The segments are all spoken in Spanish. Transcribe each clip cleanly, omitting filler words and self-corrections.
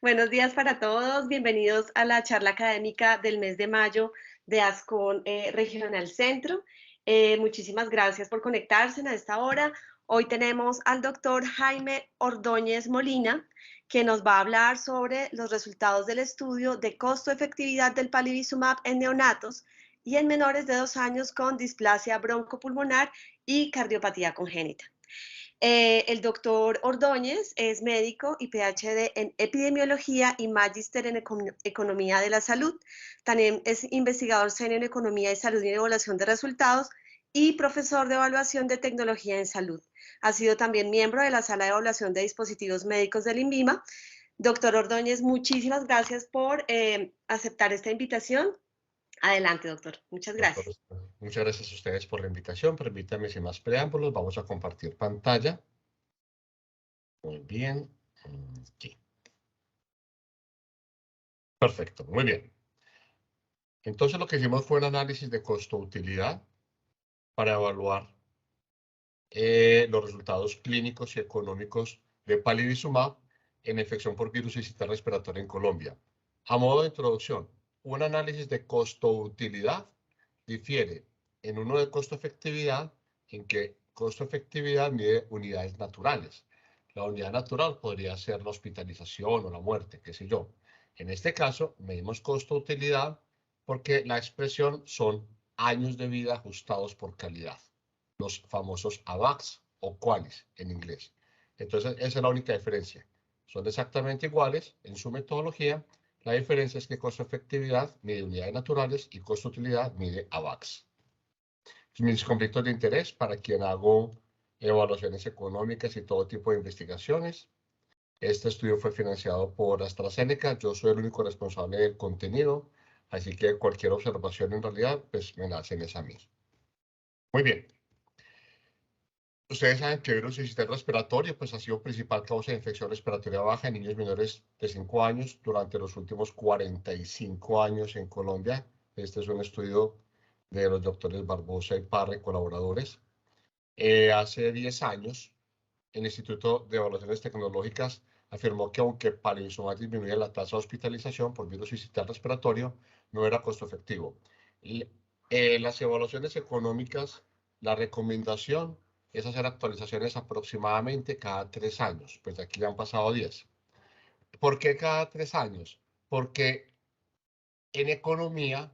Buenos días para todos, bienvenidos a la charla académica del mes de mayo de ASCON Regional Centro. Muchísimas gracias por conectarse a esta hora. Hoy tenemos al doctor Jaime Ordóñez Molina, que nos va a hablar sobre los resultados del estudio de costo-efectividad del palivizumab en neonatos y en menores de 2 años con displasia broncopulmonar y cardiopatía congénita. El doctor Ordóñez es médico y PhD en epidemiología y magíster en economía de la salud. También es investigador senior en economía de salud y evaluación de resultados y profesor de evaluación de tecnología en salud. Ha sido también miembro de la sala de evaluación de dispositivos médicos del INVIMA. Doctor Ordóñez, muchísimas gracias por aceptar esta invitación. Adelante, doctor. Muchas Doctor, gracias. muchas gracias a ustedes por la invitación. Permítanme, sin más preámbulos, vamos a compartir pantalla. Muy bien. Aquí. Perfecto, muy bien. Entonces lo que hicimos fue un análisis de costo-utilidad para evaluar los resultados clínicos y económicos de palivizumab en infección por virus sincitial respiratoria en Colombia. A modo de introducción, un análisis de costo-utilidad difiere en uno de costo-efectividad, en que costo-efectividad mide unidades naturales. La unidad natural podría ser la hospitalización o la muerte, qué sé yo. En este caso, medimos costo-utilidad porque la expresión son años de vida ajustados por calidad, los famosos AVAX o QALYs en inglés. Entonces, esa es la única diferencia. Son exactamente iguales en su metodología. La diferencia es que costo-efectividad mide unidades naturales y costo-utilidad mide AVAX. Mis conflictos de interés para quien hago evaluaciones económicas y todo tipo de investigaciones. Este estudio fue financiado por AstraZeneca. Yo soy el único responsable del contenido, así que cualquier observación en realidad, pues me la hacen es a mí. Muy bien. Ustedes saben que el virus sincitial respiratorio pues, ha sido principal causa de infección respiratoria baja en niños menores de 5 años durante los últimos 45 años en Colombia. Este es un estudio de los doctores Barbosa y Parra y colaboradores. Hace 10 años, el Instituto de Evaluaciones Tecnológicas afirmó que aunque palivizumab disminuía la tasa de hospitalización por virus sincitial respiratorio, no era costo efectivo. Y las evaluaciones económicas, la recomendación es hacer actualizaciones aproximadamente cada 3 años, pues de aquí ya han pasado 10. ¿Por qué cada 3 años? Porque en economía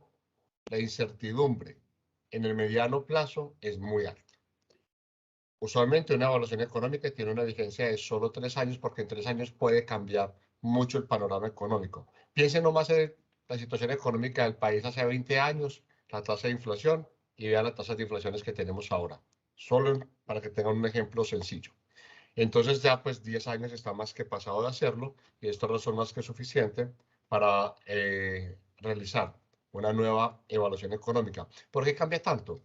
la incertidumbre en el mediano plazo es muy alta. Usualmente una evaluación económica tiene una vigencia de solo 3 años porque en 3 años puede cambiar mucho el panorama económico. Piensen nomás en la situación económica del país hace 20 años, la tasa de inflación y vean las tasas de inflaciones que tenemos ahora. Solo para que tengan un ejemplo sencillo. Entonces ya pues 10 años está más que pasado de hacerlo y esto no son más que suficiente para realizar una nueva evaluación económica. ¿Por qué cambia tanto?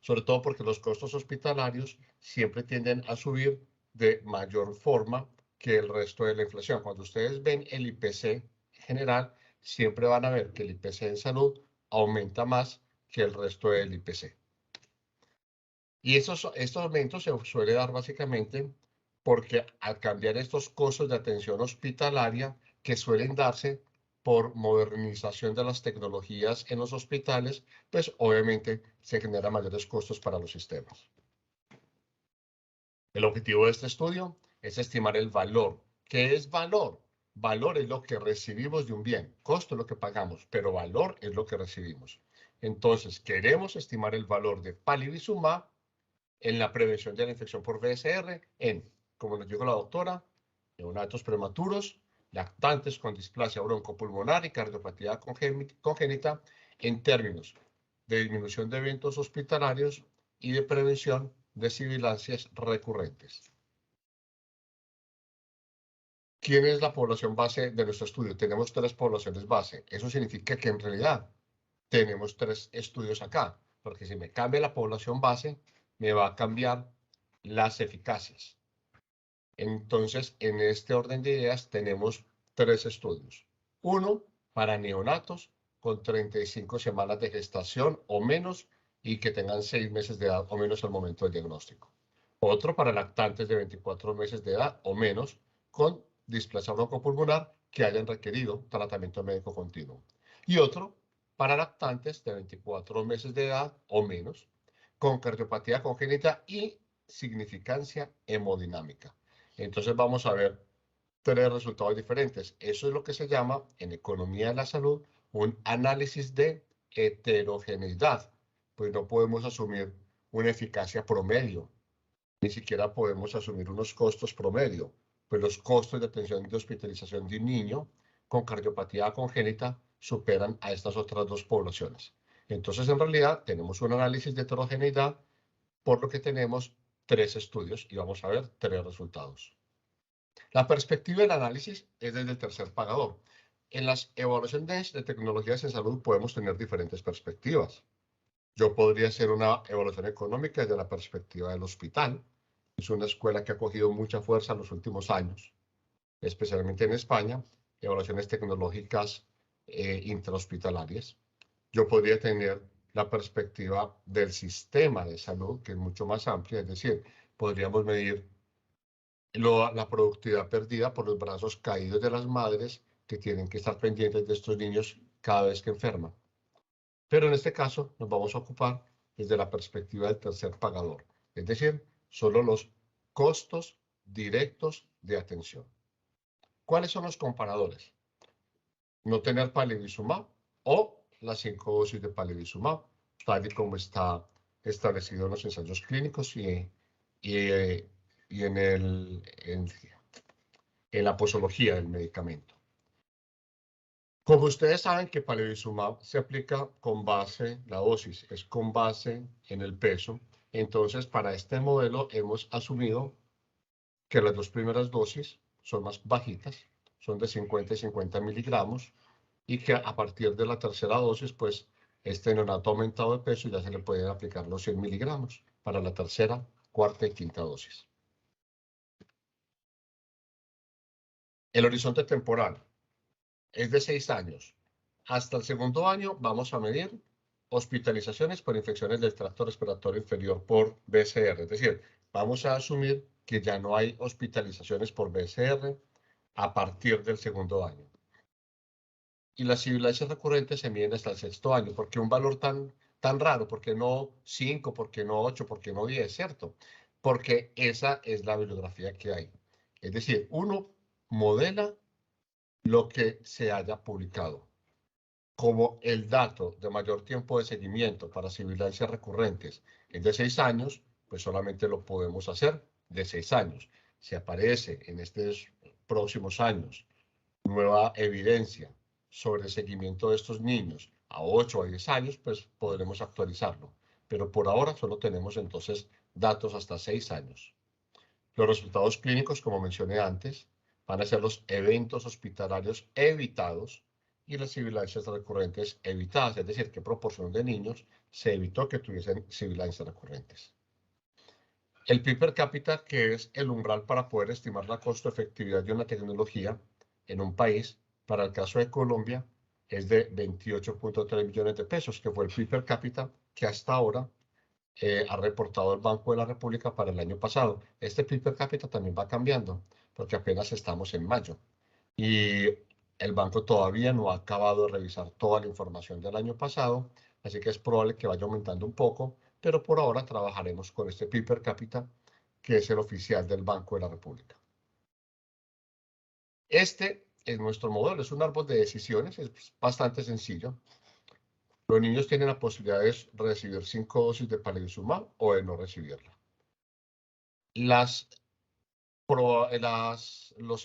Sobre todo porque los costos hospitalarios siempre tienden a subir de mayor forma que el resto de la inflación. Cuando ustedes ven el IPC general, siempre van a ver que el IPC en salud aumenta más que el resto del IPC. Y estos aumentos se suele dar básicamente porque al cambiar estos costos de atención hospitalaria que suelen darse por modernización de las tecnologías en los hospitales, pues obviamente se generan mayores costos para los sistemas. El objetivo de este estudio es estimar el valor. ¿Qué es valor? Valor es lo que recibimos de un bien, costo es lo que pagamos, pero valor es lo que recibimos. Entonces, queremos estimar el valor de palivizumab en la prevención de la infección por VSR en, como nos dijo la doctora, neonatos prematuros, lactantes con displasia broncopulmonar y cardiopatía congénita en términos de disminución de eventos hospitalarios y de prevención de sibilancias recurrentes. ¿Quién es la población base de nuestro estudio? Tenemos 3 poblaciones base. Eso significa que en realidad tenemos 3 estudios acá, porque si me cambia la población base, me va a cambiar las eficacias. Entonces, en este orden de ideas tenemos 3 estudios. Uno para neonatos con 35 semanas de gestación o menos y que tengan 6 meses de edad o menos al momento del diagnóstico. Otro para lactantes de 24 meses de edad o menos con displasia broncopulmonar que hayan requerido tratamiento médico continuo. Y otro para lactantes de 24 meses de edad o menos, con cardiopatía congénita y significancia hemodinámica. Entonces vamos a ver 3 resultados diferentes. Eso es lo que se llama, en economía de la salud, un análisis de heterogeneidad. Pues no podemos asumir una eficacia promedio, ni siquiera podemos asumir unos costos promedio. Pues los costos de atención de hospitalización de un niño con cardiopatía congénita superan a estas otras 2 poblaciones. Entonces, en realidad, tenemos un análisis de heterogeneidad, por lo que tenemos 3 estudios y vamos a ver 3 resultados. La perspectiva del análisis es desde el tercer pagador. En las evaluaciones de tecnologías en salud podemos tener diferentes perspectivas. Yo podría hacer una evaluación económica desde la perspectiva del hospital. Es una escuela que ha cogido mucha fuerza en los últimos años, especialmente en España, evaluaciones tecnológicas intrahospitalarias. Yo podría tener la perspectiva del sistema de salud, que es mucho más amplia, es decir, podríamos medir la productividad perdida por los brazos caídos de las madres que tienen que estar pendientes de estos niños cada vez que enferman. Pero en este caso nos vamos a ocupar desde la perspectiva del tercer pagador, es decir, solo los costos directos de atención. ¿Cuáles son los comparadores? No tener palivizumab o las 5 dosis de palivizumab, tal y como está establecido en los ensayos clínicos y en la posología del medicamento. Como ustedes saben que palivizumab se aplica con base, la dosis es con base en el peso, entonces para este modelo hemos asumido que las 2 primeras dosis son más bajitas, son de 50 y 50 miligramos, y que a partir de la tercera dosis, pues este neonato ha aumentado de peso y ya se le pueden aplicar los 100 miligramos para la tercera, cuarta y quinta dosis. El horizonte temporal es de 6 años. Hasta el segundo año vamos a medir hospitalizaciones por infecciones del tracto respiratorio inferior por BCR. Es decir, vamos a asumir que ya no hay hospitalizaciones por BCR a partir del segundo año. Y las sibilancias recurrentes se miden hasta el sexto año. ¿Por qué un valor tan raro? ¿Por qué no 5? ¿Por qué no 8? ¿Por qué no 10? ¿Cierto? Porque esa es la bibliografía que hay. Es decir, uno modela lo que se haya publicado. Como el dato de mayor tiempo de seguimiento para sibilancias recurrentes es de 6 años, pues solamente lo podemos hacer de 6 años. Si aparece en estos próximos años nueva evidencia sobre el seguimiento de estos niños a 8 o 10 años, pues podremos actualizarlo. Pero por ahora solo tenemos entonces datos hasta 6 años. Los resultados clínicos, como mencioné antes, van a ser los eventos hospitalarios evitados y las sibilancias recurrentes evitadas, es decir, qué proporción de niños se evitó que tuviesen sibilancias recurrentes. El PIB per cápita, que es el umbral para poder estimar la costo-efectividad de una tecnología en un país, para el caso de Colombia, es de 28.3 millones de pesos, que fue el PIB per cápita que hasta ahora ha reportado el Banco de la República para el año pasado. Este PIB per cápita también va cambiando, porque apenas estamos en mayo. Y el banco todavía no ha acabado de revisar toda la información del año pasado, así que es probable que vaya aumentando un poco, pero por ahora trabajaremos con este PIB per cápita, que es el oficial del Banco de la República. Este es nuestro modelo, es un árbol de decisiones, es bastante sencillo. Los niños tienen la posibilidad de recibir 5 dosis de palivizumab o de no recibirla. Los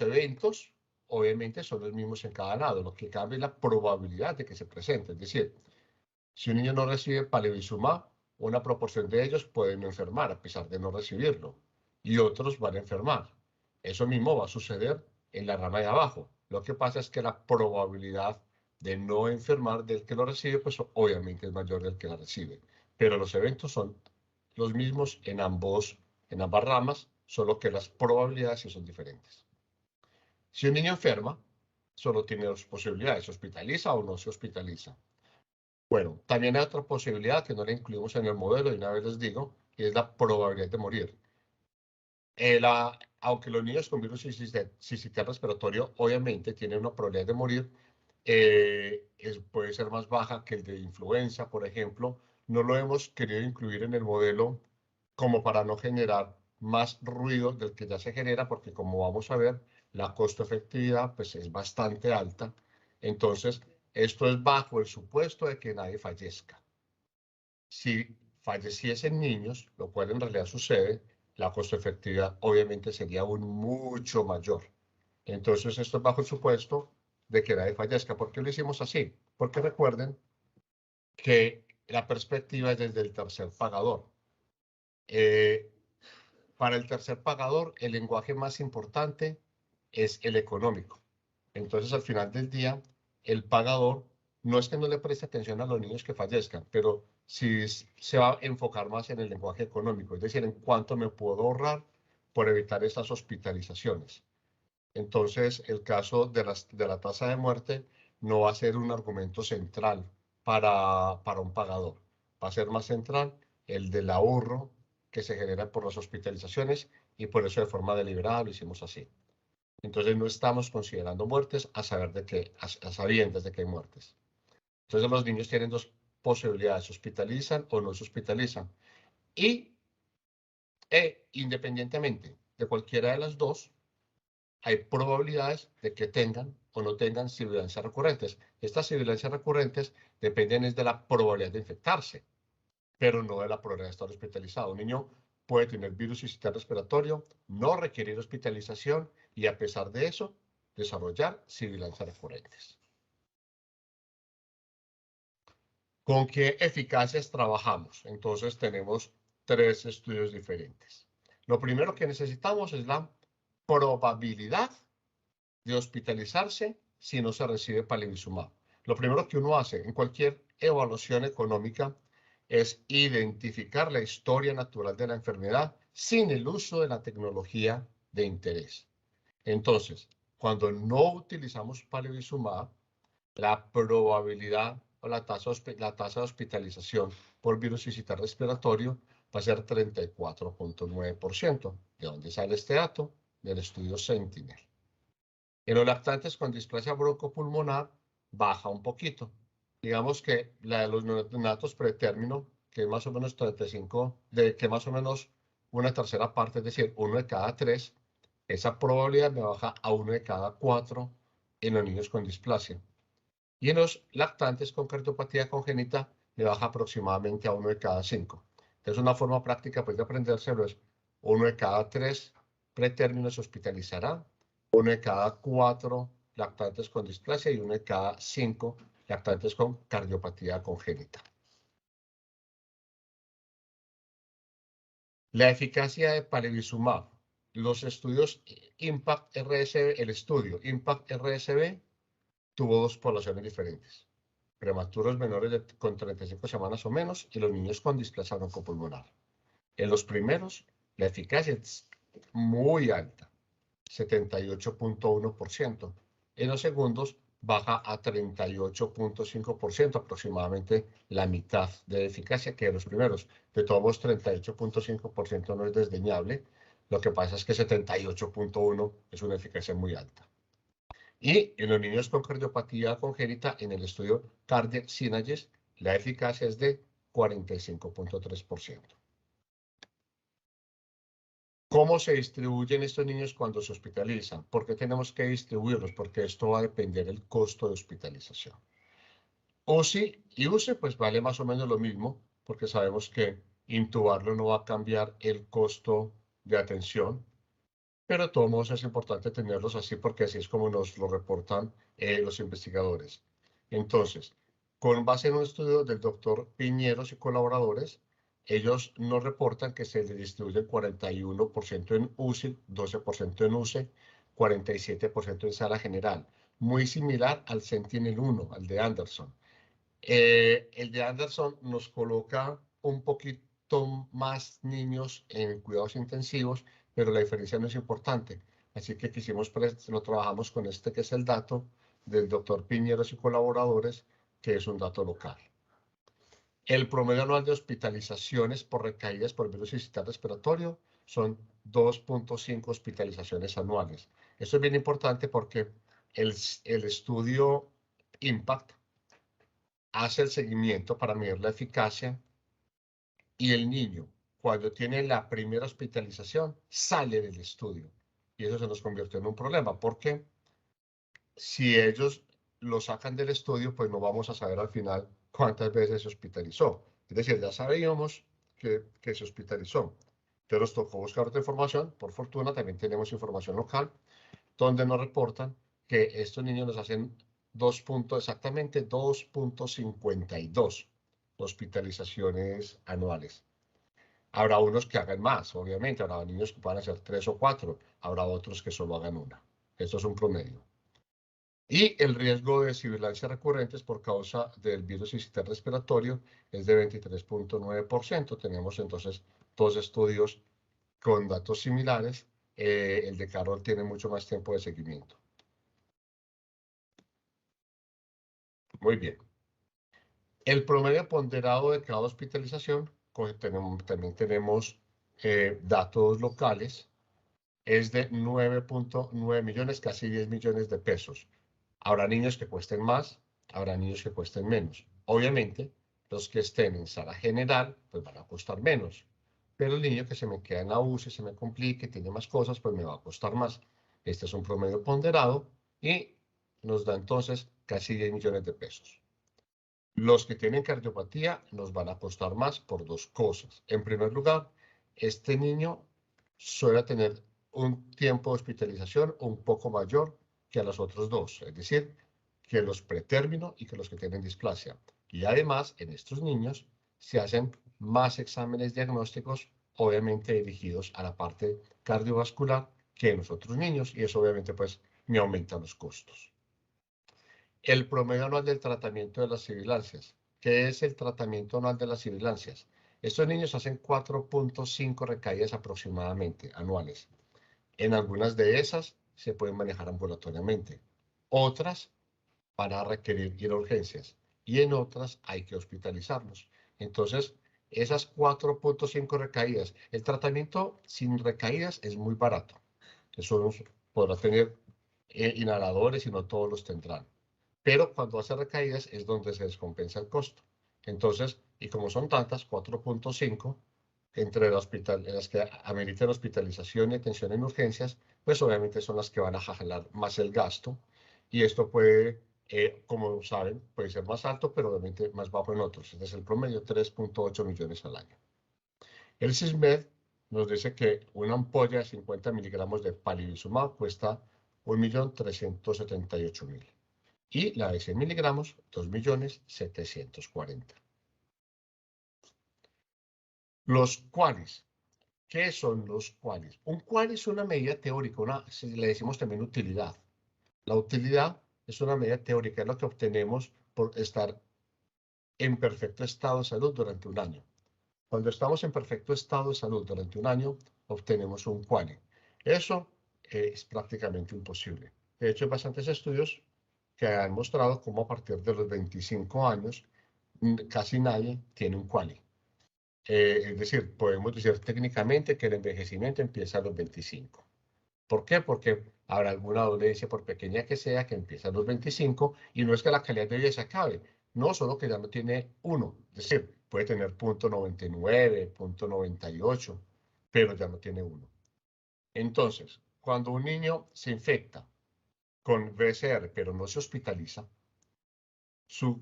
eventos, obviamente, son los mismos en cada lado. Lo que cambia es la probabilidad de que se presente. Es decir, si un niño no recibe palivizumab, una proporción de ellos pueden enfermar a pesar de no recibirlo y otros van a enfermar. Eso mismo va a suceder en la rama de abajo. Lo que pasa es que la probabilidad de no enfermar del que lo recibe, pues obviamente es mayor del que la recibe. Pero los eventos son los mismos en ambas ramas, solo que las probabilidades sí son diferentes. Si un niño enferma, solo tiene 2 posibilidades: se hospitaliza o no se hospitaliza. Bueno, también hay otra posibilidad que no la incluimos en el modelo, y una vez les digo, que es la probabilidad de morir. aunque los niños con virus sincicial respiratorio obviamente tienen una probabilidad de morir, puede ser más baja que el de influenza, por ejemplo. No lo hemos querido incluir en el modelo como para no generar más ruido del que ya se genera, porque como vamos a ver, la costo-efectividad pues, es bastante alta. Entonces, esto es bajo el supuesto de que nadie fallezca. Si falleciesen niños, lo cual en realidad sucede, la costo-efectividad obviamente sería aún mucho mayor. Entonces, esto es bajo el supuesto de que nadie fallezca. ¿Por qué lo hicimos así? Porque recuerden que la perspectiva es desde el tercer pagador. Para el tercer pagador, el lenguaje más importante es el económico. Entonces, al final del día, el pagador no es que no le preste atención a los niños que fallezcan, pero sí se va a enfocar más en el lenguaje económico, es decir, en cuánto me puedo ahorrar por evitar estas hospitalizaciones. Entonces, el caso de la tasa de muerte no va a ser un argumento central para un pagador. Va a ser más central el del ahorro que se genera por las hospitalizaciones y por eso de forma deliberada lo hicimos así. Entonces, no estamos considerando muertes a sabiendas de que hay muertes. Entonces, los niños tienen dos posibilidades, se hospitalizan o no se hospitalizan. Y independientemente de cualquiera de las dos, hay probabilidades de que tengan o no tengan sibilancias recurrentes. Estas sibilancias recurrentes dependen de la probabilidad de infectarse, pero no de la probabilidad de estar hospitalizado. Un niño puede tener virus sincicial respiratorio, no requerir hospitalización y a pesar de eso, desarrollar sibilancias recurrentes. ¿Con qué eficacias trabajamos? Entonces tenemos tres estudios diferentes. Lo primero que necesitamos es la probabilidad de hospitalizarse si no se recibe palivizumab. Lo primero que uno hace en cualquier evaluación económica es identificar la historia natural de la enfermedad sin el uso de la tecnología de interés. Entonces, cuando no utilizamos palivizumab, la probabilidad o la tasa de hospitalización por virus sincicial respiratorio va a ser 34.9%. ¿De dónde sale este dato? Del estudio Sentinel. En los lactantes con displasia broncopulmonar baja un poquito. Digamos que la de los neonatos pretérmino, que es más o menos 35, que más o menos una tercera parte, es decir, 1 de cada 3, esa probabilidad me baja a 1 de cada 4 en los niños con displasia. Y en los lactantes con cardiopatía congénita me baja aproximadamente a 1 de cada 5. Entonces, una forma práctica pues, de aprendérselo es 1 de cada 3 pretérminos se hospitalizará, 1 de cada 4 lactantes con displasia y 1 de cada 5 lactantes con cardiopatía congénita. La eficacia de palivizumab. Los estudios IMPACT-RSB, el estudio IMPACT-RSB tuvo dos poblaciones diferentes. Prematuros menores con 35 semanas o menos y los niños con displasia broncopulmonar. En los primeros, la eficacia es muy alta, 78.1%. En los segundos, baja a 38.5%, aproximadamente la mitad de eficacia que en los primeros. De todos modos, 38.5% no es desdeñable. Lo que pasa es que 78.1% es una eficacia muy alta. Y en los niños con cardiopatía congénita, en el estudio Cardiac Synergies, la eficacia es de 45.3%. ¿Cómo se distribuyen estos niños cuando se hospitalizan? ¿Por qué tenemos que distribuirlos? Porque esto va a depender del costo de hospitalización. UCI y UCE pues vale más o menos lo mismo, porque sabemos que intubarlo no va a cambiar el costo de atención, pero de todos modos es importante tenerlos así porque así es como nos lo reportan los investigadores. Entonces, con base en un estudio del doctor Piñeros y colaboradores, ellos nos reportan que se le distribuye 41% en UCI, 12% en UCE, 47% en sala general, muy similar al Sentinel-1, al de Anderson. El de Anderson nos coloca un poquito más niños en cuidados intensivos, pero la diferencia no es importante. Así que lo trabajamos con este que es el dato del doctor Piñeros y colaboradores, que es un dato local. El promedio anual de hospitalizaciones por recaídas por virus sincicial respiratorio son 2.5 hospitalizaciones anuales. Esto es bien importante porque el estudio IMPACT hace el seguimiento para medir la eficacia y el niño, cuando tiene la primera hospitalización, sale del estudio. Y eso se nos convirtió en un problema, porque si ellos lo sacan del estudio, pues no vamos a saber al final cuántas veces se hospitalizó. Es decir, ya sabíamos que se hospitalizó. Entonces nos tocó buscar otra información. Por fortuna también tenemos información local, donde nos reportan que estos niños nos hacen exactamente 2.52 hospitalizaciones anuales. Habrá unos que hagan más, obviamente, habrá niños que puedan hacer 3 o 4, habrá otros que solo hagan una. Esto es un promedio. Y el riesgo de sibilancias recurrentes por causa del virus sincicial respiratorio es de 23.9%. Tenemos entonces dos estudios con datos similares. El de Carol tiene mucho más tiempo de seguimiento. Muy bien. El promedio ponderado de cada hospitalización, también tenemos datos locales, es de 9.9 millones, casi 10 millones de pesos. Habrá niños que cuesten más, habrá niños que cuesten menos. Obviamente, los que estén en sala general, pues van a costar menos. Pero el niño que se me queda en la UCI, se me complique, tiene más cosas, pues me va a costar más. Este es un promedio ponderado y nos da entonces casi 10 millones de pesos. Los que tienen cardiopatía nos van a costar más por dos cosas. En primer lugar, este niño suele tener un tiempo de hospitalización un poco mayor que a los otros dos, es decir, que los pretérmino y que los que tienen displasia. Y además, en estos niños se hacen más exámenes diagnósticos, obviamente dirigidos a la parte cardiovascular que en los otros niños, y eso obviamente pues me aumenta los costos. El promedio anual del tratamiento de las sibilancias. ¿Qué es el tratamiento anual de las sibilancias? Estos niños hacen 4.5 recaídas aproximadamente anuales. En algunas de esas se pueden manejar ambulatoriamente. Otras van a requerir ir a urgencias y en otras hay que hospitalizarlos. Entonces, esas 4.5 recaídas, el tratamiento sin recaídas es muy barato. Eso podrá tener inhaladores y no todos los tendrán. Pero cuando hace recaídas es donde se descompensa el costo. Entonces, y como son tantas, 4.5, entre las que ameritan hospitalización y atención en urgencias, pues obviamente son las que van a jalar más el gasto. Y esto puede, como saben, puede ser más alto, pero obviamente más bajo en otros. Este es el promedio, 3.8 millones al año. El SISMED nos dice que una ampolla de 50 miligramos de palivizumab cuesta 1.378.000. Y la de 100 miligramos, 2.740.000. Los QALYs. ¿Qué son los QALYs? Un QALY es una medida teórica, le decimos también utilidad. La utilidad es una medida teórica, es lo que obtenemos por estar en perfecto estado de salud durante un año. Cuando estamos en perfecto estado de salud durante un año, obtenemos un QALY. Eso es prácticamente imposible. De hecho, hay bastantes estudios que han mostrado cómo a partir de los 25 años casi nadie tiene un QALY. Es decir, podemos decir técnicamente que el envejecimiento empieza a los 25. ¿Por qué? Porque habrá alguna dolencia, por pequeña que sea, que empieza a los 25 y no es que la calidad de vida se acabe, no, solo que ya no tiene 1, es decir, puede tener .99, .98, pero ya no tiene 1. Entonces, cuando un niño se infecta con VSR, pero no se hospitaliza, sus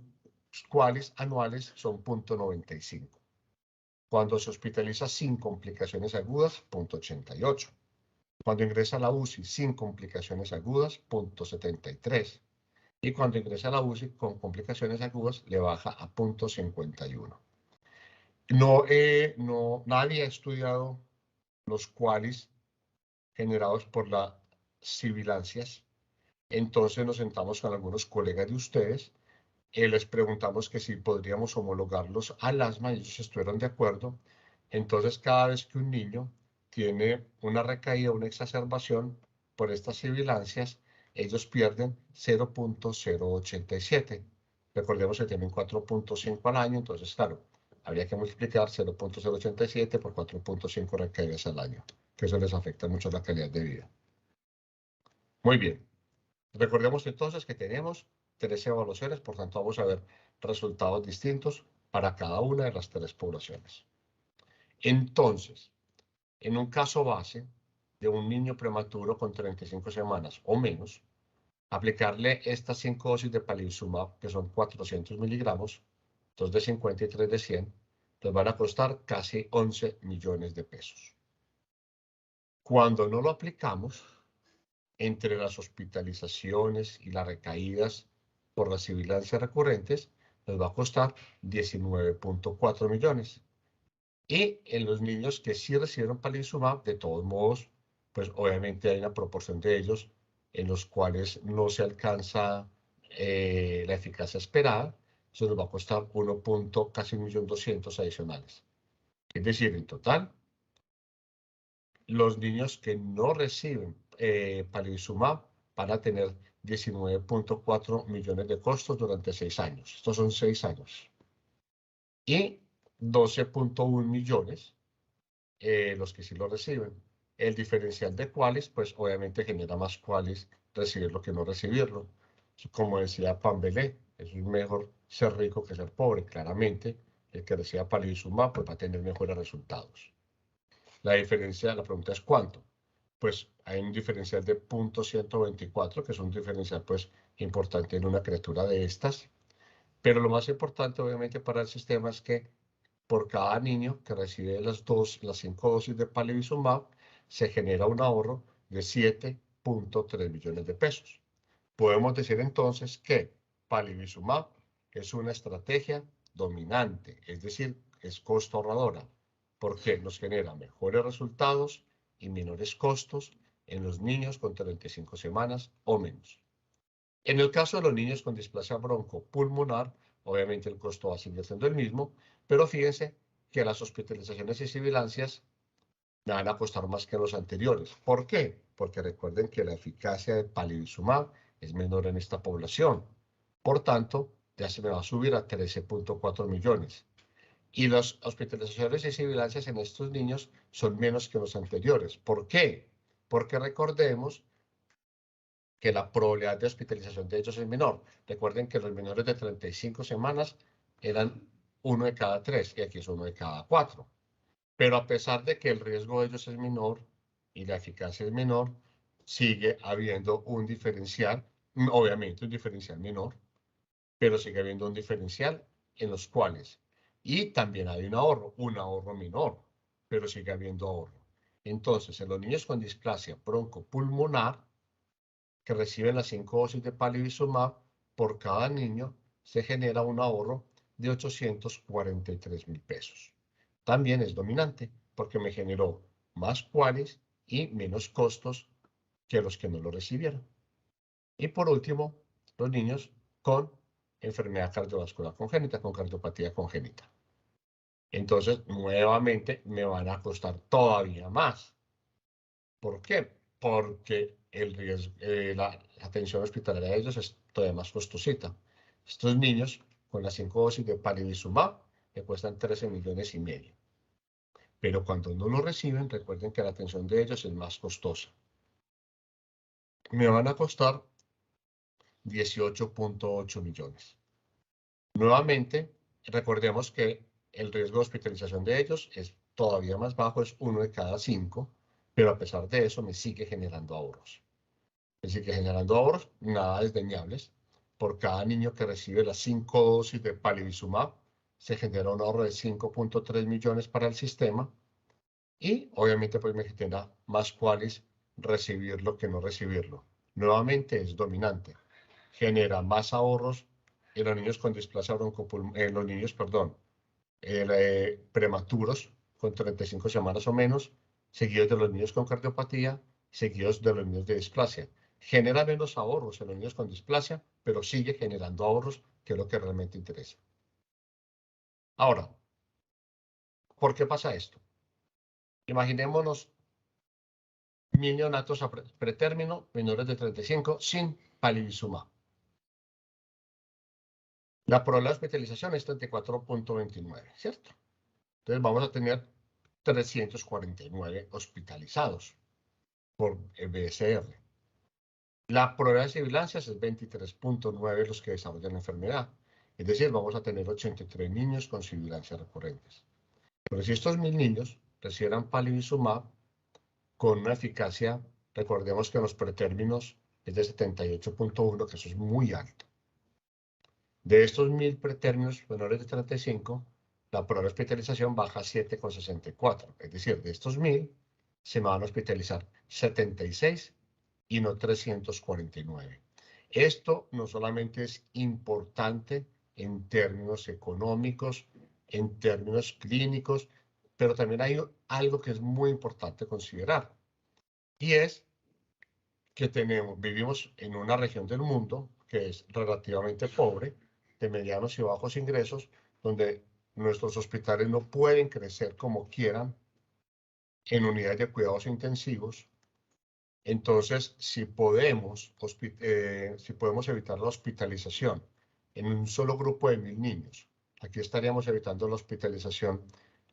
QALYs anuales son .95. Cuando se hospitaliza sin complicaciones agudas, .88. Cuando ingresa a la UCI sin complicaciones agudas, .73. Y cuando ingresa a la UCI con complicaciones agudas, le baja a .51. Nadie ha estudiado los QALYs generados por las sibilancias. Entonces nos sentamos con algunos colegas de ustedes, les preguntamos que si podríamos homologarlos al asma y ellos estuvieron de acuerdo. Entonces cada vez que un niño tiene una recaída, una exacerbación por estas sibilancias, ellos pierden 0.087. Recordemos que tienen 4.5 al año, entonces claro, habría que multiplicar 0.087 por 4.5 recaídas al año. que eso les afecta mucho la calidad de vida. Muy bien. Recordemos entonces que tenemos 3 evaluaciones, por tanto vamos a ver resultados distintos para cada una de las 3 poblaciones. Entonces, en un caso base de un niño prematuro con 35 semanas o menos, aplicarle estas 5 dosis de palivizumab, que son 400 miligramos, 2 de 50 y 3 de 100, les van a costar casi 11 millones de pesos. Cuando no lo aplicamos, entre las hospitalizaciones y las recaídas por las sibilancias recurrentes, nos va a costar 19.4 millones. Y en los niños que sí recibieron palivizumab, de todos modos, pues obviamente hay una proporción de ellos en los cuales no se alcanza la eficacia esperada. Eso nos va a costar casi 1.200.000 adicionales. Es decir, en total, los niños que no reciben palivizumab van a tener 19.4 millones de costos durante 6 años. Estos son 6 años. Y 12.1 millones los que sí lo reciben. El diferencial de cuáles, pues obviamente genera más cuáles recibirlo que no recibirlo. Como decía Pambelé, es mejor ser rico que ser pobre. Claramente, el que reciba palivizumab pues va a tener mejores resultados. La diferencia, la pregunta es ¿cuánto? Pues hay un diferencial de 0.124, que es un diferencial pues importante en una criatura de estas. Pero lo más importante obviamente para el sistema es que por cada niño que recibe las 5 dosis de palivizumab, se genera un ahorro de 7.3 millones de pesos. Podemos decir entonces que palivizumab es una estrategia dominante, es decir, es costo ahorradora, porque nos genera mejores resultados y menores costos en los niños con 35 semanas o menos. En el caso de los niños con displasia broncopulmonar, obviamente el costo va a seguir siendo el mismo, pero fíjense que las hospitalizaciones y sibilancias me van a costar más que los anteriores. ¿Por qué? Porque recuerden que la eficacia de palivizumab es menor en esta población. Por tanto, ya se me va a subir a 13.4 millones. Y las hospitalizaciones y sibilancias en estos niños son menos que los anteriores. ¿Por qué? Porque recordemos que la probabilidad de hospitalización de ellos es menor. Recuerden que los menores de 35 semanas eran 1 de cada 3 y aquí es 1 de cada 4. Pero a pesar de que el riesgo de ellos es menor y la eficacia es menor, sigue habiendo un diferencial, obviamente un diferencial menor, pero sigue habiendo un diferencial en los cuales, y también hay un ahorro menor, pero sigue habiendo ahorro. Entonces, en los niños con displasia broncopulmonar, que reciben las 5 dosis de palivizumab, por cada niño se genera un ahorro de 843.000 pesos. También es dominante porque me generó más cuáles y menos costos que los que no lo recibieron. Y por último, los niños con enfermedad cardiovascular congénita, con cardiopatía congénita. Entonces, nuevamente, me van a costar todavía más. ¿Por qué? Porque el riesgo, la atención hospitalaria de ellos es todavía más costosita. Estos niños, con las 5 dosis de palivizumab, le cuestan 13 millones y medio. Pero cuando no lo reciben, recuerden que la atención de ellos es más costosa. Me van a costar 18.8 millones. Nuevamente, recordemos que el riesgo de hospitalización de ellos es todavía más bajo, es 1 de cada 5, pero a pesar de eso me sigue generando ahorros. Me sigue generando ahorros, nada desdeñables. Por cada niño que recibe las 5 dosis de palivizumab, se genera un ahorro de 5.3 millones para el sistema. Y obviamente pues me genera más cuáles recibirlo que no recibirlo. Nuevamente es dominante. Genera más ahorros en los niños con displasia broncopulmonar, en los niños, perdón, prematuros con 35 semanas o menos, seguidos de los niños con cardiopatía, seguidos de los niños de displasia. Genera menos ahorros en los niños con displasia, pero sigue generando ahorros, que es lo que realmente interesa. Ahora, ¿por qué pasa esto? Imaginémonos neonatos a pretérmino, menores de 35, sin palivizumab. La probabilidad de hospitalización es 34.29, ¿cierto? Entonces vamos a tener 349 hospitalizados por BSR. La probabilidad de sibilancias es 23.9 los que desarrollan la enfermedad. Es decir, vamos a tener 83 niños con sibilancias recurrentes. Pero si estos 1000 niños recibieran palivizumab con una eficacia, recordemos que en los pretérminos es de 78.1, que eso es muy alto. De estos 1000 pretérminos menores de 35, la probabilidad de hospitalización baja a 7,64. Es decir, de estos 1000, se van a hospitalizar 76 y no 349. Esto no solamente es importante en términos económicos, en términos clínicos, pero también hay algo que es muy importante considerar, y es que vivimos en una región del mundo que es relativamente pobre, de medianos y bajos ingresos, donde nuestros hospitales no pueden crecer como quieran en unidades de cuidados intensivos. Entonces, si podemos evitar la hospitalización en un solo grupo de 1000 niños, aquí estaríamos evitando la hospitalización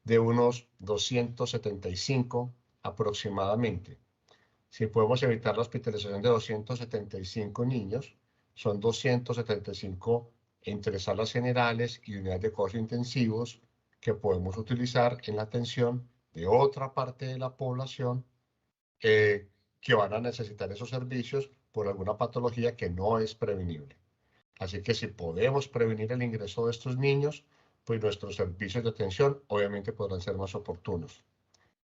de unos 275 aproximadamente. Si podemos evitar la hospitalización de 275 niños, son 275 entre salas generales y unidades de cuidados intensivos que podemos utilizar en la atención de otra parte de la población que van a necesitar esos servicios por alguna patología que no es prevenible. Así que si podemos prevenir el ingreso de estos niños, pues nuestros servicios de atención obviamente podrán ser más oportunos.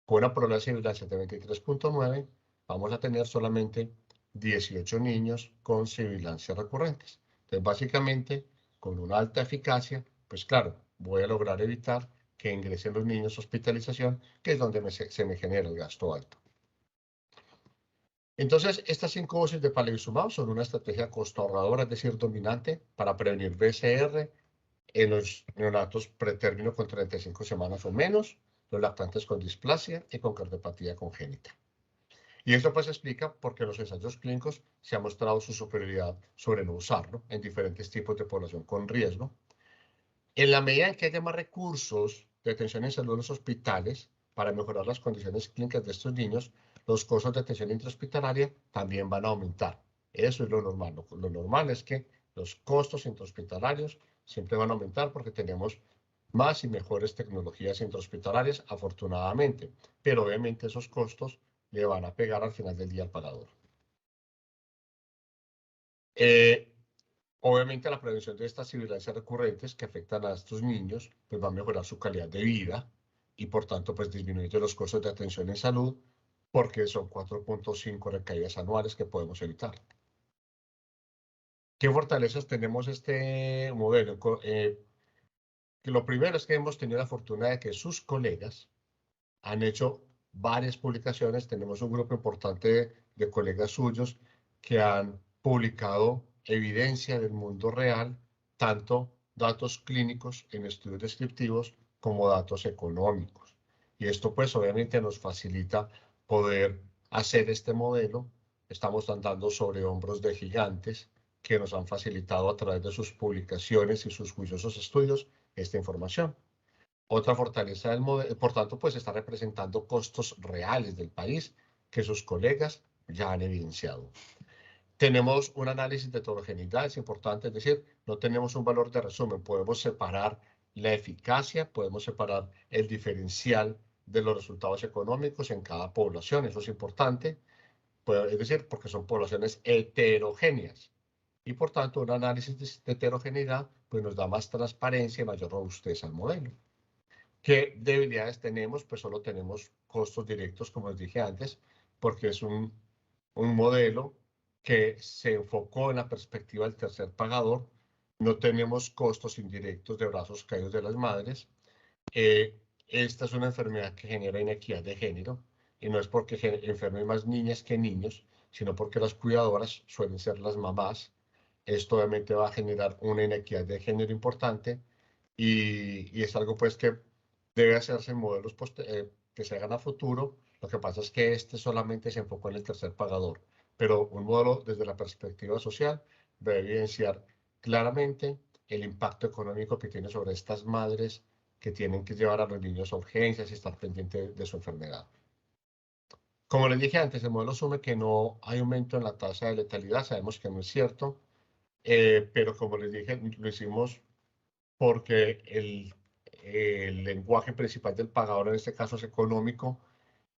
Con una probabilidad de sibilancia de 23.9, vamos a tener solamente 18 niños con sibilancias recurrentes. Entonces, básicamente, con una alta eficacia, pues claro, voy a lograr evitar que ingresen los niños a hospitalización, que es donde se me genera el gasto alto. Entonces, estas 5 dosis de palivizumab son una estrategia costo-ahorradora, es decir, dominante para prevenir BSR en los neonatos pretérmino con 35 semanas o menos, los lactantes con displasia y con cardiopatía congénita. Y esto pues explica por qué en los ensayos clínicos se ha mostrado su superioridad sobre no usarlo en diferentes tipos de población con riesgo. En la medida en que haya más recursos de atención en salud en los hospitales para mejorar las condiciones clínicas de estos niños, los costos de atención intrahospitalaria también van a aumentar. Eso es lo normal. Lo normal es que los costos intrahospitalarios siempre van a aumentar porque tenemos más y mejores tecnologías intrahospitalarias, afortunadamente. Pero obviamente esos costos le van a pegar al final del día al pagador. Obviamente la prevención de estas sibilancias recurrentes que afectan a estos niños, pues va a mejorar su calidad de vida y por tanto pues disminuir los costos de atención en salud, porque son 4.5 recaídas anuales que podemos evitar. ¿Qué fortalezas tenemos este modelo? Lo primero es que hemos tenido la fortuna de que sus colegas han hecho varias publicaciones. Tenemos un grupo importante de colegas suyos que han publicado evidencia del mundo real, tanto datos clínicos en estudios descriptivos como datos económicos. Y esto pues obviamente nos facilita poder hacer este modelo. Estamos andando sobre hombros de gigantes que nos han facilitado a través de sus publicaciones y sus juiciosos estudios esta información. Otra fortaleza del modelo, por tanto, pues está representando costos reales del país que sus colegas ya han evidenciado. Tenemos un análisis de heterogeneidad, es importante, es decir, no tenemos un valor de resumen, podemos separar la eficacia, podemos separar el diferencial de los resultados económicos en cada población, eso es importante, es decir, porque son poblaciones heterogéneas. Y por tanto, un análisis de heterogeneidad pues nos da más transparencia y mayor robustez al modelo. ¿Qué debilidades tenemos? Pues solo tenemos costos directos, como les dije antes, porque es un modelo que se enfocó en la perspectiva del tercer pagador. No tenemos costos indirectos de brazos caídos de las madres. Esta es una enfermedad que genera inequidad de género, y no es porque enfermen más niñas que niños, sino porque las cuidadoras suelen ser las mamás. Esto obviamente va a generar una inequidad de género importante, y es algo pues que debe hacerse en modelos que se hagan a futuro. Lo que pasa es que este solamente se enfocó en el tercer pagador, pero un modelo desde la perspectiva social debe evidenciar claramente el impacto económico que tiene sobre estas madres que tienen que llevar a los niños a urgencias y estar pendiente de su enfermedad. Como les dije antes, el modelo asume que no hay aumento en la tasa de letalidad, sabemos que no es cierto, pero como les dije, lo hicimos porque el lenguaje principal del pagador en este caso es económico,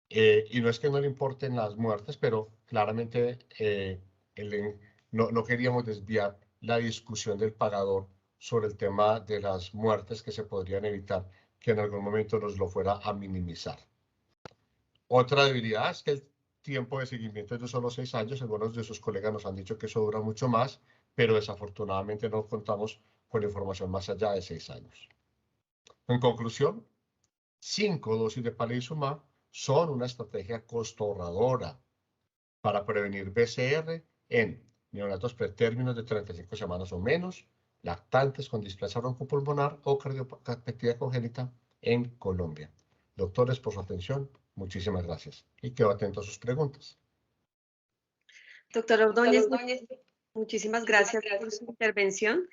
y no es que no le importen las muertes, pero claramente no queríamos desviar la discusión del pagador sobre el tema de las muertes que se podrían evitar, que en algún momento nos lo fuera a minimizar. Otra debilidad es que el tiempo de seguimiento es de solo 6 años. Algunos de sus colegas nos han dicho que eso dura mucho más, pero desafortunadamente no contamos con información más allá de 6 años. En conclusión, 5 dosis de palivizumab son una estrategia costo ahorradora para prevenir BCR en neonatos pretérminos de 35 semanas o menos, lactantes con displasia broncopulmonar o cardiopatía congénita en Colombia. Doctores, por su atención, muchísimas gracias y quedo atento a sus preguntas. Doctor Ordóñez, muchísimas gracias por su intervención.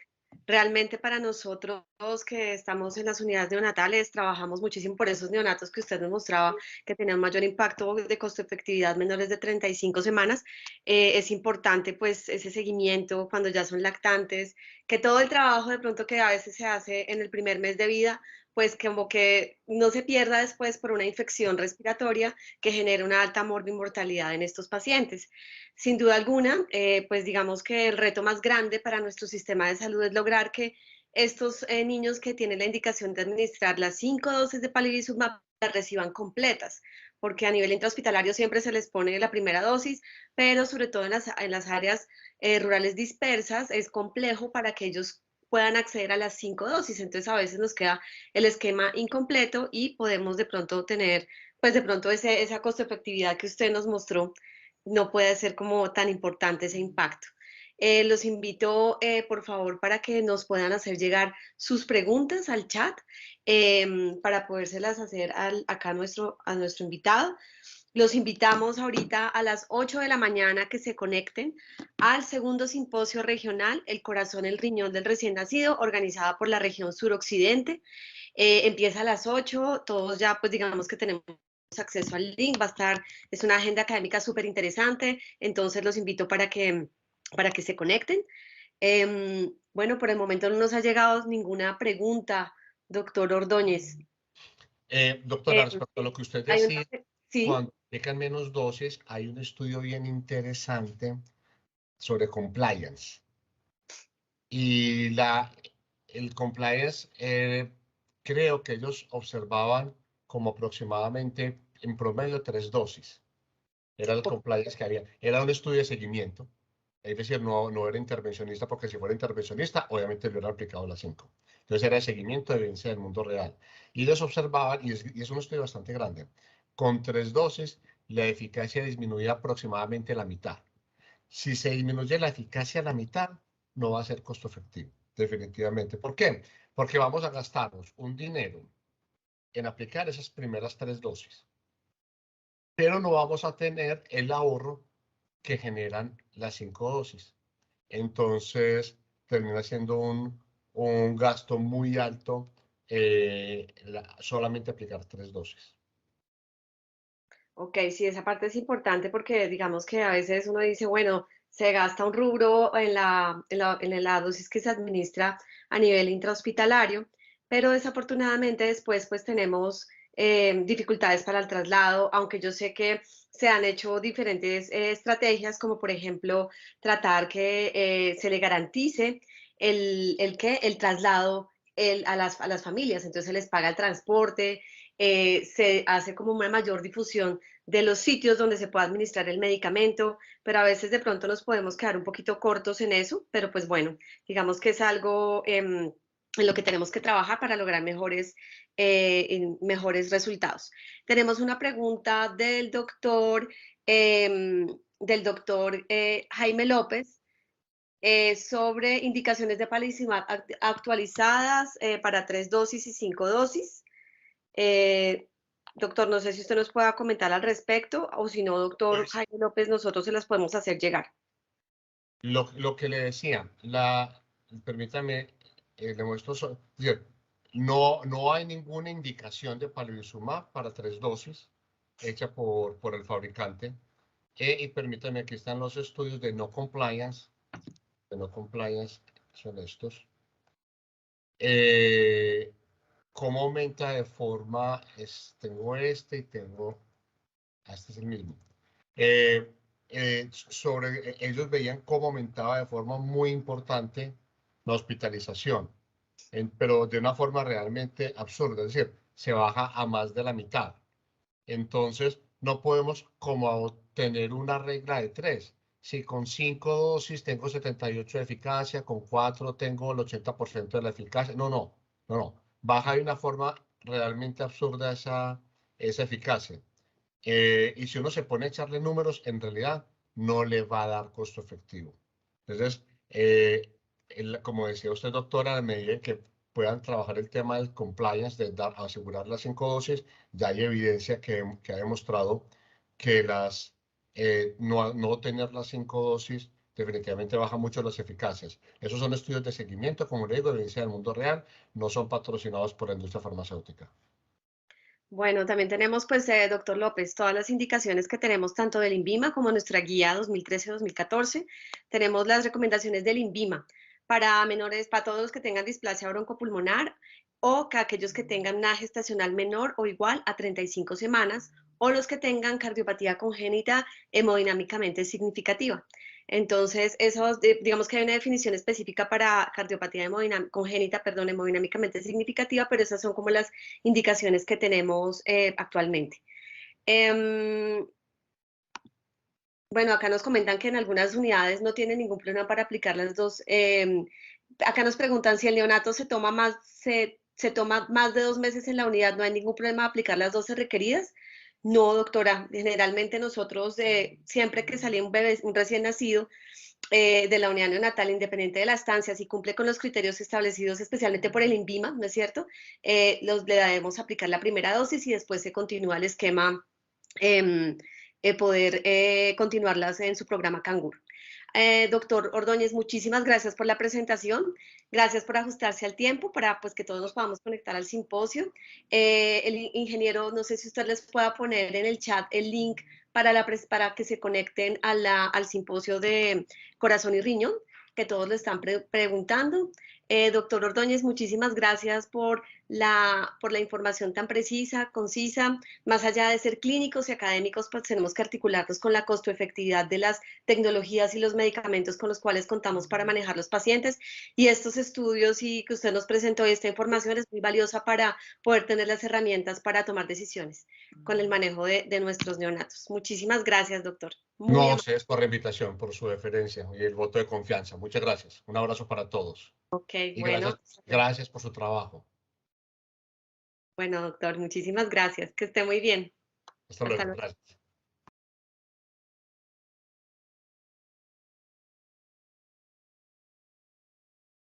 Realmente para nosotros que estamos en las unidades neonatales, trabajamos muchísimo por esos neonatos que usted nos mostraba que tenían mayor impacto de costo-efectividad menores de 35 semanas. Es importante pues ese seguimiento cuando ya son lactantes, que todo el trabajo de pronto que a veces se hace en el primer mes de vida, pues como que no se pierda después por una infección respiratoria que genera una alta mortalidad en estos pacientes. Sin duda alguna, pues digamos que el reto más grande para nuestro sistema de salud es lograr que estos niños que tienen la indicación de administrar las 5 dosis de palivizumab las reciban completas, porque a nivel intrahospitalario siempre se les pone la primera dosis, pero sobre todo en las áreas rurales dispersas es complejo para que ellos puedan acceder a las 5 dosis, entonces a veces nos queda el esquema incompleto y podemos de pronto tener, pues de pronto esa costo efectividad que usted nos mostró no puede ser como tan importante ese impacto. Los invito, por favor, para que nos puedan hacer llegar sus preguntas al chat para podérselas hacer acá a nuestro invitado. Los invitamos ahorita a las 8 de la mañana que se conecten al segundo simposio regional, El corazón, el riñón del recién nacido, organizada por la región suroccidente. Empieza a las 8, todos ya pues digamos que tenemos acceso al link, es una agenda académica súper interesante, entonces los invito para que se conecten. Bueno, por el momento no nos ha llegado ninguna pregunta, doctor Ordóñez. Doctora, respecto a lo que usted decía, sí. cuando aplican menos dosis, hay un estudio bien interesante sobre compliance. Y el compliance, creo que ellos observaban como aproximadamente en promedio 3 dosis. Era el compliance que había. Era un estudio de seguimiento. Es decir, no era intervencionista, porque si fuera intervencionista, obviamente le hubieran aplicado las 5. Entonces era de seguimiento de evidencia del mundo real. Y ellos observaban, y es un estudio bastante grande, con 3 dosis, la eficacia disminuía aproximadamente la mitad. Si se disminuye la eficacia a la mitad, no va a ser costo efectivo, definitivamente. ¿Por qué? Porque vamos a gastarnos un dinero en aplicar esas primeras 3 dosis, pero no vamos a tener el ahorro que generan las 5 dosis. Entonces, termina siendo un gasto muy alto solamente aplicar 3 dosis. Ok, sí, esa parte es importante porque digamos que a veces uno dice, bueno, se gasta un rubro en la dosis que se administra a nivel intrahospitalario, pero desafortunadamente después pues tenemos dificultades para el traslado, aunque yo sé que se han hecho diferentes estrategias, como por ejemplo tratar que se le garantice el traslado a las familias, entonces se les paga el transporte, se hace como una mayor difusión de los sitios donde se puede administrar el medicamento, pero a veces de pronto nos podemos quedar un poquito cortos en eso, pero pues bueno, digamos que es algo en lo que tenemos que trabajar para lograr mejores resultados. Tenemos una pregunta del doctor Jaime López sobre indicaciones de palivizumab actualizadas para 3 dosis y 5 dosis. Doctor, no sé si usted nos pueda comentar al respecto o si no, doctor Jaime López, nosotros se las podemos hacer llegar. Lo que le decía, permítame, le muestro, No hay ninguna indicación de palivizumab para 3 dosis hecha por el fabricante. Y permítanme, aquí están los estudios de no compliance. Son estos. ¿Cómo aumenta de forma? Tengo este y tengo. Este es el mismo. Ellos veían cómo aumentaba de forma muy importante la hospitalización, pero de una forma realmente absurda, es decir, se baja a más de la mitad. Entonces, no podemos como tener una regla de 3. Si con 5 dosis tengo 78 de eficacia, con 4 tengo el 80% de la eficacia. No. Baja de una forma realmente absurda esa eficacia. Y si uno se pone a echarle números, en realidad no le va a dar costo efectivo. Entonces, como decía usted, doctora, a medida que puedan trabajar el tema del compliance, de asegurar las 5 dosis, ya hay evidencia que ha demostrado que no tener las 5 dosis definitivamente baja mucho las eficacias. Esos son estudios de seguimiento, como le digo, evidencia del mundo real, no son patrocinados por la industria farmacéutica. Bueno, también tenemos, pues, doctor López, todas las indicaciones que tenemos tanto del INVIMA como nuestra guía 2013-2014. Tenemos las recomendaciones del INVIMA para menores, para todos los que tengan displasia broncopulmonar o que aquellos que tengan una gestacional menor o igual a 35 semanas o los que tengan cardiopatía congénita hemodinámicamente significativa. Entonces, digamos que hay una definición específica para cardiopatía congénita, hemodinámicamente significativa, pero esas son como las indicaciones que tenemos actualmente. Bueno, acá nos comentan que en algunas unidades no tienen ningún problema para aplicar las dos. Acá nos preguntan si el neonato se toma más de 2 meses en la unidad, ¿no hay ningún problema de aplicar las dosis requeridas? No, doctora. Generalmente nosotros, siempre que sale un bebé, un recién nacido, de la unidad neonatal, independiente de la estancia, si cumple con los criterios establecidos especialmente por el INVIMA, ¿no es cierto? Le debemos aplicar la primera dosis y después se continúa el esquema, poder continuarlas en su programa Canguro. Doctor Ordóñez, muchísimas gracias por la presentación, gracias por ajustarse al tiempo para, pues, que todos nos podamos conectar al simposio. El ingeniero, no sé si usted les pueda poner en el chat el link para que se conecten al simposio de Corazón y Riñón, que todos le están preguntando. Doctor Ordóñez, muchísimas gracias por la información tan precisa, concisa. Más allá de ser clínicos y académicos, pues tenemos que articularnos con la costo-efectividad de las tecnologías y los medicamentos con los cuales contamos para manejar los pacientes. Y estos estudios y que usted nos presentó, esta información es muy valiosa para poder tener las herramientas para tomar decisiones con el manejo de nuestros neonatos. Muchísimas gracias, doctor. No, Muy amable. ustedes por la invitación, por su deferencia y el voto de confianza. Muchas gracias. Un abrazo para todos. Ok, Y bueno. gracias por su trabajo. Bueno, doctor, muchísimas gracias. Que esté muy bien. Hasta Hasta luego. luego. Gracias.